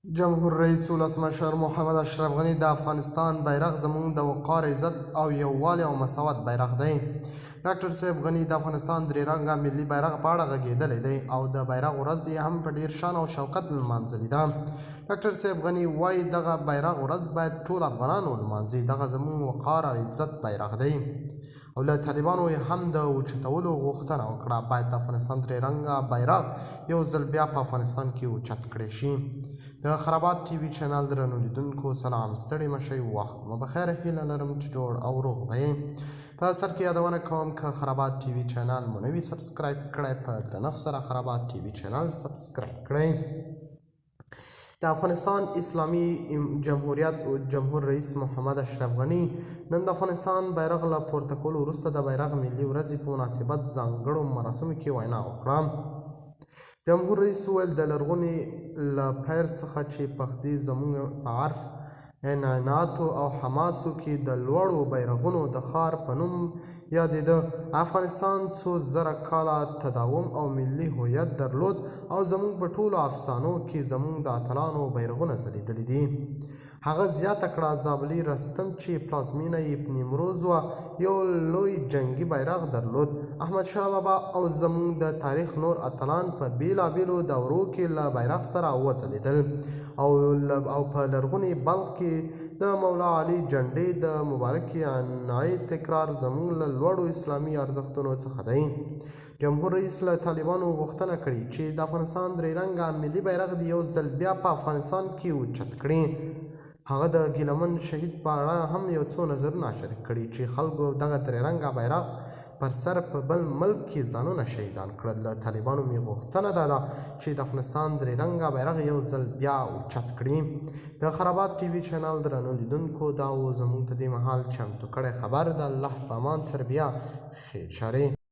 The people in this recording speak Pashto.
جمهور رئیس ولسمشر محمد اشرف غني د افغانستان بیرغ زموږ د وقار عزت او یووالي او مساوات بیرغ دی. ډاکټر صاحب غني د افغانستان درې رنګه ملي بیرغ په اړه غږېدلی دی او د بیرغ ورځ یې هم په ډیر شان او شوکت لمانځلې ده. ډاکټر صاحب غني وایي دغه بیرغ ورځ باید ټول افغانان ولمانځي. دغه زموږ وقار او عزت بیرغ دی او له طالبانو یې هم د اوچتولو غوښتنه وکړه. باید د افغانستان درې رنګه بیرغ یو ځل بیا په افغانستان کې اوچت کړی شي. د خرابات ټي وي چینل درنو لیدونکو سلام، ستړي مه شئ، وخت مو بخیر. هیله لرم چې جوړ او روغ به یې. په سر کې یادونه کوم که خرابات ټي وي چینل مو نه وي سبسکرایب کړی، په درنښت سره خرابات ټي وي چینل سبسکرایب کړئ. د افغانستان اسلامي جمهوریت جمهور رئیس محمد اشرف غني نن د افغانستان بیرغ له پورته کولو وروسته د بیرغ ملي ورځې په مناسبت ځانګړو مراسمو کې وینا وکړه. جمهور رئیس وویل د لرغوني له پیر څخه چې پخدي زموږ په عرف، عنعناتو او حماسو کې د لوړو بیرغونو د ښار په نوم یادېده. افغانستان څو زره کاله تداوم او ملي هویت درلود او زموږ په ټولو افسانو کې زموږ د اتلانو بیرغونه ځلیدلي دي. هغه زیاته کړه زابلي رستم چې پلازمینه یې نیمروز وه یو لوی جنګي بیرغ درلود. احمدشاه بابا او زموږ د تاریخ نور اتلان په بیلابیلو دورو کې له بیرغ سره وځلیدل او په لرغوني بلخ کې د مولا علي جنډې د مبارکې عنعنې تکرار زموږ له لوړو اسلامي ارزښتونو څخه دی. جمهور رئیس له طالبانو غوښتنه کړې چې د افغانستان درې رنګه ملي بیرغ د یو ځل بیا په افغانستان کې اوچت کړي. هغه د ګیلمن شهید په اړه هم یو څو نظرونه شریک کړي چې خلکو دغه درې رنګه بیرغ پر سر په بل ملک کې ځانونه شهیدان کړل. له طالبانو مې غوښتنه دا ده چې د افغانستان درې رنګه بیرغ یو ځل بیا اوچت کړي. د خرابات ټي وي چینل درنو لیدونکو دا و زموږ د دې مهال چمتو کړی خبر. د الله په امان تر بیا خیر چارې.